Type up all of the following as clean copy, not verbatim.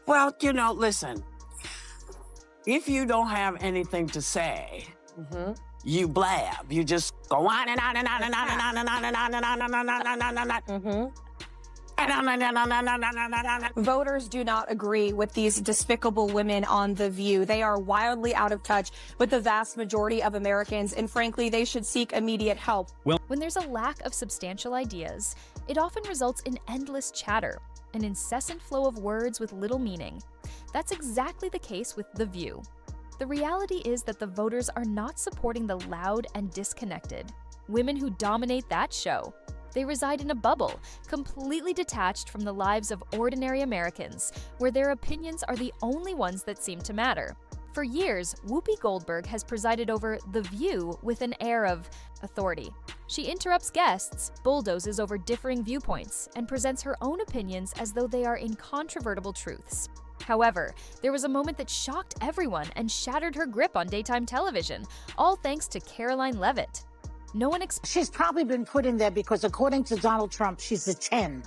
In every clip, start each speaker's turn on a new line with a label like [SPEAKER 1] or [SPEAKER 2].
[SPEAKER 1] Well, listen, if you don't have anything to say, you blab. You just go on and on and on and on and on and on and on and on and on and on and on and on.
[SPEAKER 2] Voters do not agree with these despicable women on The View. They are wildly out of touch with the vast majority of Americans, and frankly, they should seek immediate help.
[SPEAKER 3] When there's a lack of substantial ideas, it often results in endless chatter, an incessant flow of words with little meaning. That's exactly the case with The View. The reality is that the voters are not supporting the loud and disconnected women who dominate that show. They reside in a bubble, completely detached from the lives of ordinary Americans, where their opinions are the only ones that seem to matter. For years, Whoopi Goldberg has presided over The View with an air of authority. She interrupts guests, bulldozes over differing viewpoints, and presents her own opinions as though they are incontrovertible truths. However, there was a moment that shocked everyone and shattered her grip on daytime television, all thanks to Karoline Leavitt. No one
[SPEAKER 4] She's probably been put in there because, according to Donald Trump, she's a 10.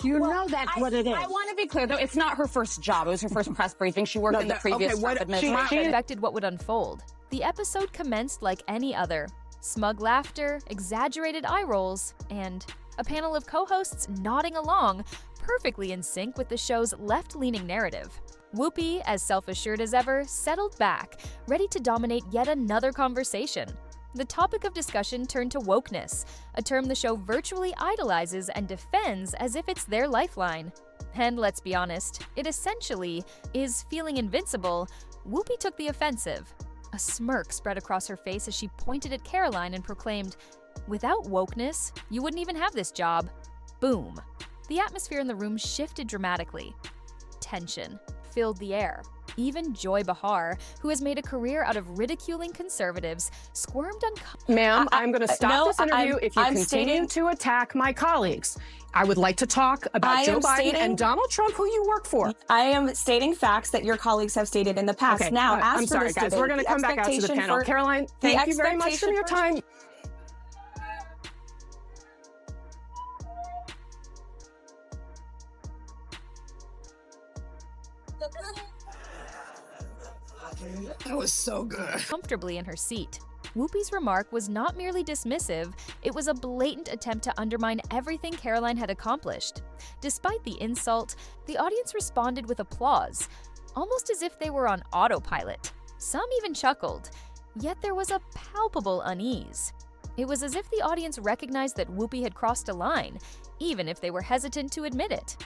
[SPEAKER 4] You know that's what it is.
[SPEAKER 5] I want to be clear, though. It's not her first job. It was her first press briefing. She worked in the previous Trump administration.
[SPEAKER 3] She expected what would unfold. The episode commenced like any other. Smug laughter, exaggerated eye rolls, and a panel of co-hosts nodding along, perfectly in sync with the show's left-leaning narrative. Whoopi, as self-assured as ever, settled back, ready to dominate yet another conversation. The topic of discussion turned to wokeness, a term the show virtually idolizes and defends as if it's their lifeline. And let's be honest, it essentially is feeling invincible. Whoopi took the offensive. A smirk spread across her face as she pointed at Karoline and proclaimed, "Without wokeness, you wouldn't even have this job." Boom. The atmosphere in the room shifted dramatically. Tension filled the air. Even Joy Behar, who has made a career out of ridiculing conservatives, squirmed uncomfortably.
[SPEAKER 5] Ma'am, I'm going to stop this interview if you continue to attack my colleagues. I would like to talk about Joe Biden and Donald Trump, who you work for.
[SPEAKER 2] I am stating facts that your colleagues have stated in the past.
[SPEAKER 5] Okay.
[SPEAKER 2] Now,
[SPEAKER 5] I'm sorry, guys. We're going to come back out to the panel. Karoline, thank you very much for your time.
[SPEAKER 1] That was so good.
[SPEAKER 3] Comfortably in her seat. Whoopi's remark was not merely dismissive, it was a blatant attempt to undermine everything Karoline had accomplished. Despite the insult, the audience responded with applause, almost as if they were on autopilot. Some even chuckled, yet there was a palpable unease. It was as if the audience recognized that Whoopi had crossed a line, even if they were hesitant to admit it.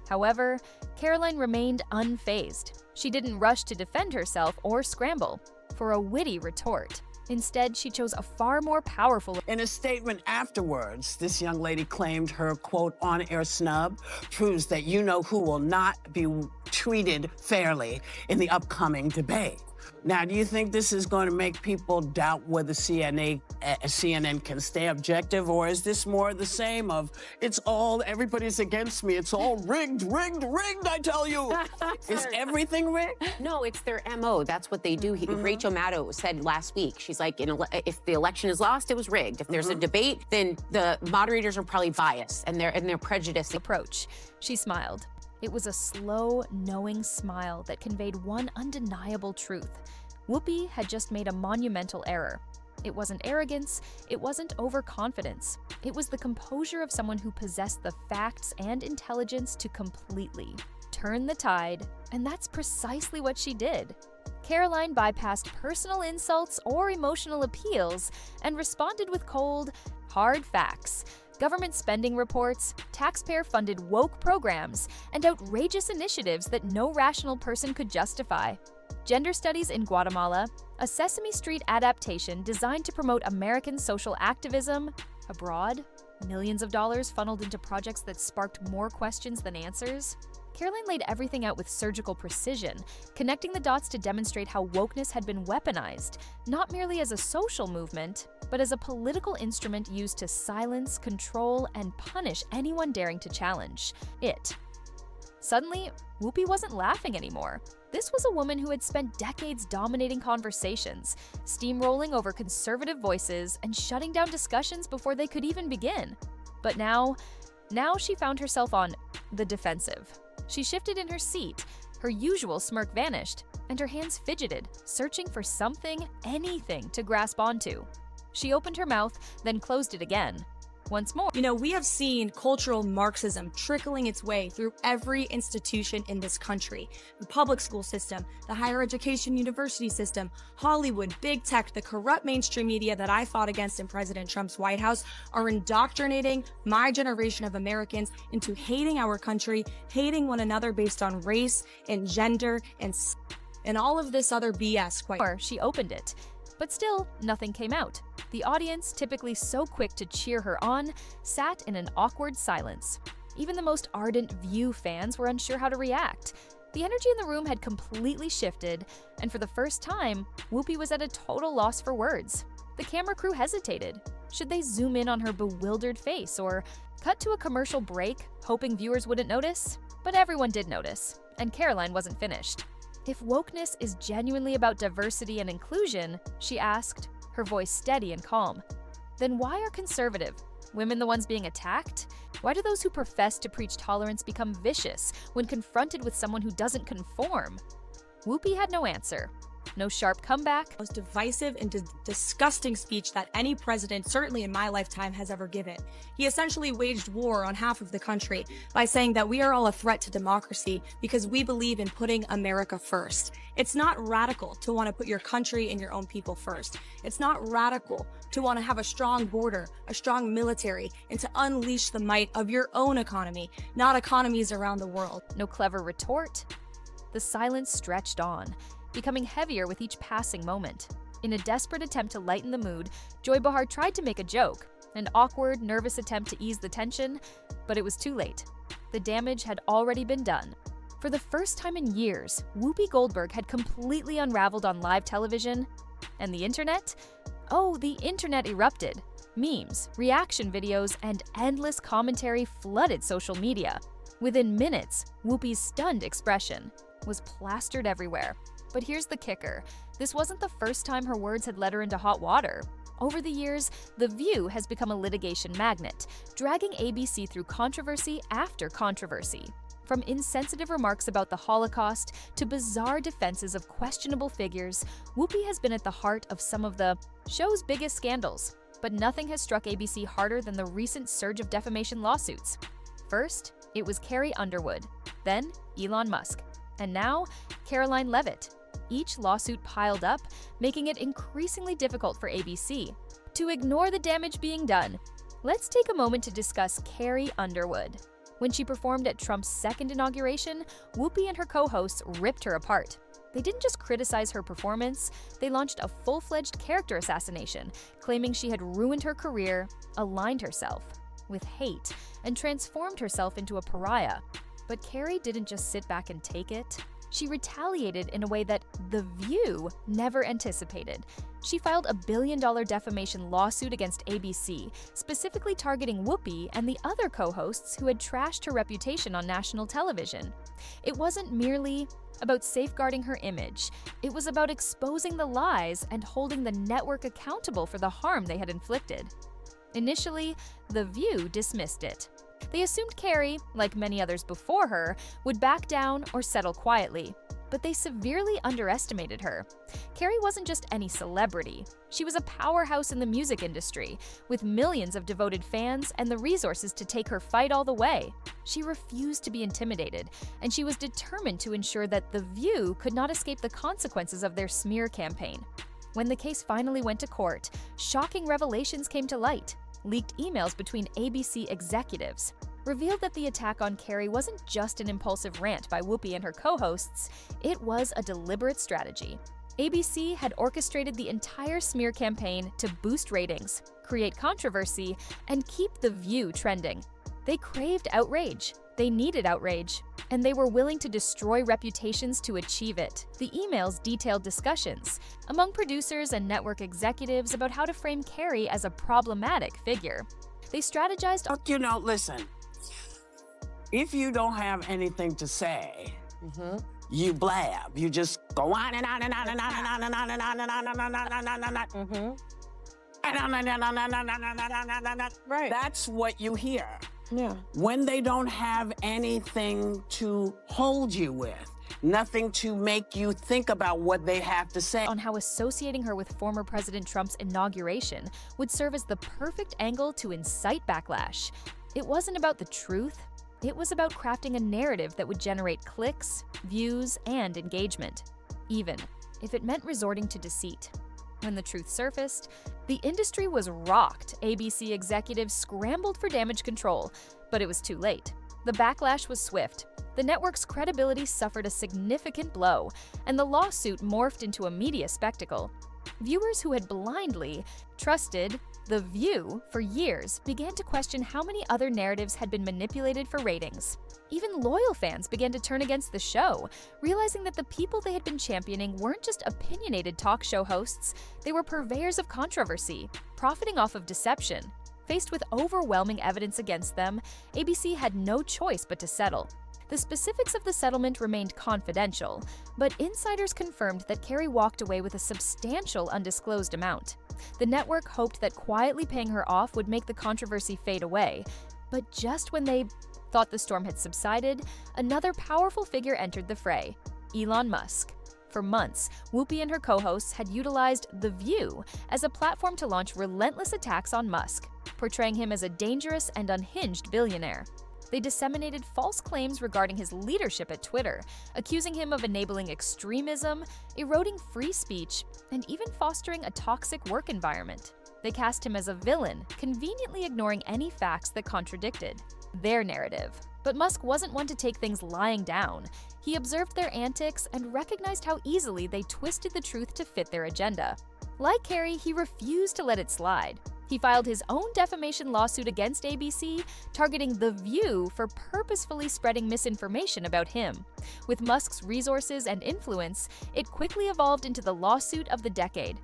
[SPEAKER 3] However, Karoline remained unfazed. She didn't rush to defend herself or scramble for a witty retort. Instead, she chose a far more powerful.
[SPEAKER 1] In a statement afterwards, this young lady claimed her, quote, on-air snub proves that you know who will not be treated fairly in the upcoming debate. Now, do you think this is going to make people doubt whether CNN can stay objective, or is this more the same of, everybody's against me, it's all rigged, I tell you. Is everything rigged?
[SPEAKER 6] No, it's their MO. That's what they do. Rachel Maddow said last week, she's like, if the election is lost, it was rigged. If there's a debate, then the moderators are probably biased and they're prejudiced.
[SPEAKER 3] Approach. She smiled. It was a slow, knowing smile that conveyed one undeniable truth. Whoopi had just made a monumental error. It wasn't arrogance, it wasn't overconfidence. It was the composure of someone who possessed the facts and intelligence to completely turn the tide, and that's precisely what she did. Karoline bypassed personal insults or emotional appeals and responded with cold, hard facts. Government spending reports, taxpayer-funded woke programs, and outrageous initiatives that no rational person could justify. Gender Studies in Guatemala, a Sesame Street adaptation designed to promote American social activism abroad, millions of dollars funneled into projects that sparked more questions than answers. Karoline laid everything out with surgical precision, connecting the dots to demonstrate how wokeness had been weaponized, not merely as a social movement, but as a political instrument used to silence, control, and punish anyone daring to challenge it. Suddenly, Whoopi wasn't laughing anymore. This was a woman who had spent decades dominating conversations, steamrolling over conservative voices, and shutting down discussions before they could even begin. But now she found herself on the defensive. She shifted in her seat, Her usual smirk vanished, and her hands fidgeted, searching for something, anything to grasp onto. She opened her mouth, then closed it again. Once more.
[SPEAKER 2] You know, we have seen cultural Marxism trickling its way through every institution in this country. The public school system, the higher education university system, Hollywood, big tech, the corrupt mainstream media that I fought against in President Trump's White House are indoctrinating my generation of Americans into hating our country, hating one another based on race and gender and all of this other BS.
[SPEAKER 3] She opened it. But still, nothing came out. The audience, typically so quick to cheer her on, sat in an awkward silence. Even the most ardent View fans were unsure how to react. The energy in the room had completely shifted, and for the first time, Whoopi was at a total loss for words. The camera crew hesitated. Should they zoom in on her bewildered face or cut to a commercial break, hoping viewers wouldn't notice? But everyone did notice, and Karoline wasn't finished. If wokeness is genuinely about diversity and inclusion, she asked, her voice steady and calm, then why are conservative women the ones being attacked? Why do those who profess to preach tolerance become vicious when confronted with someone who doesn't conform? Whoopi had no answer. No sharp comeback.
[SPEAKER 2] Most divisive and disgusting speech that any president, certainly in my lifetime, has ever given. He essentially waged war on half of the country by saying that we are all a threat to democracy because we believe in putting America first. It's not radical to want to put your country and your own people first. It's not radical to want to have a strong border, a strong military, and to unleash the might of your own economy, not economies around the world.
[SPEAKER 3] No clever retort. The silence stretched on, becoming heavier with each passing moment. In a desperate attempt to lighten the mood, Joy Behar tried to make a joke, an awkward, nervous attempt to ease the tension, but it was too late. The damage had already been done. For the first time in years, Whoopi Goldberg had completely unraveled on live television. And the internet? Oh, the internet erupted. Memes, reaction videos, and endless commentary flooded social media. Within minutes, Whoopi's stunned expression was plastered everywhere. But here's the kicker. This wasn't the first time her words had led her into hot water. Over the years, The View has become a litigation magnet, dragging ABC through controversy after controversy. From insensitive remarks about the Holocaust to bizarre defenses of questionable figures, Whoopi has been at the heart of some of the show's biggest scandals. But nothing has struck ABC harder than the recent surge of defamation lawsuits. First, it was Carrie Underwood, then Elon Musk, and now Karoline Leavitt. Each lawsuit piled up, making it increasingly difficult for ABC to ignore the damage being done. Let's take a moment to discuss Carrie Underwood. When she performed at Trump's second inauguration, Whoopi and her co-hosts ripped her apart. They didn't just criticize her performance, they launched a full-fledged character assassination, claiming she had ruined her career, aligned herself with hate, and transformed herself into a pariah. But Carrie didn't just sit back and take it. She retaliated in a way that The View never anticipated. She filed a $1 billion defamation lawsuit against ABC, specifically targeting Whoopi and the other co-hosts who had trashed her reputation on national television. It wasn't merely about safeguarding her image. It was about exposing the lies and holding the network accountable for the harm they had inflicted. Initially, The View dismissed it. They assumed Carrie, like many others before her, would back down or settle quietly, but they severely underestimated her. Carrie wasn't just any celebrity. She was a powerhouse in the music industry, with millions of devoted fans and the resources to take her fight all the way. She refused to be intimidated, and she was determined to ensure that The View could not escape the consequences of their smear campaign. When the case finally went to court, shocking revelations came to light. Leaked emails between ABC executives revealed that the attack on Carrie wasn't just an impulsive rant by Whoopi and her co-hosts, it was a deliberate strategy. ABC had orchestrated the entire smear campaign to boost ratings, create controversy, and keep The View trending. They craved outrage, they needed outrage, and they were willing to destroy reputations to achieve it. The emails detailed discussions among producers and network executives about how to frame Carrie as a problematic figure. They strategized.
[SPEAKER 1] You know, listen, if you don't have anything to say, you blab. You just go on and on and on and on and on and on and on and on and on and on and on.
[SPEAKER 5] Right.
[SPEAKER 1] That's what you hear.
[SPEAKER 5] Yeah.
[SPEAKER 1] When they don't have anything to hold you with. nothing to make you think about what they have to say.
[SPEAKER 3] On how associating her with former President Trump's inauguration would serve as the perfect angle to incite backlash. It wasn't about the truth. It was about crafting a narrative that would generate clicks, views, and engagement, even if it meant resorting to deceit. When the truth surfaced, the industry was rocked. ABC executives scrambled for damage control, but it was too late. The backlash was swift. The network's credibility suffered a significant blow, and the lawsuit morphed into a media spectacle. Viewers who had blindly trusted The View for years began to question how many other narratives had been manipulated for ratings. Even loyal fans began to turn against the show, realizing that the people they had been championing weren't just opinionated talk show hosts, they were purveyors of controversy, profiting off of deception. Faced with overwhelming evidence against them, ABC had no choice but to settle. The specifics of the settlement remained confidential, but insiders confirmed that Carrie walked away with a substantial undisclosed amount. The network hoped that quietly paying her off would make the controversy fade away, but just when they thought the storm had subsided, another powerful figure entered the fray: Elon Musk. For months, Whoopi and her co-hosts had utilized The View as a platform to launch relentless attacks on Musk, portraying him as a dangerous and unhinged billionaire. They disseminated false claims regarding his leadership at Twitter, accusing him of enabling extremism, eroding free speech, and even fostering a toxic work environment. They cast him as a villain, conveniently ignoring any facts that contradicted their narrative. But Musk wasn't one to take things lying down. He observed their antics and recognized how easily they twisted the truth to fit their agenda. Like Carrie, he refused to let it slide. He filed his own defamation lawsuit against ABC, targeting The View for purposefully spreading misinformation about him. With Musk's resources and influence, it quickly evolved into the lawsuit of the decade.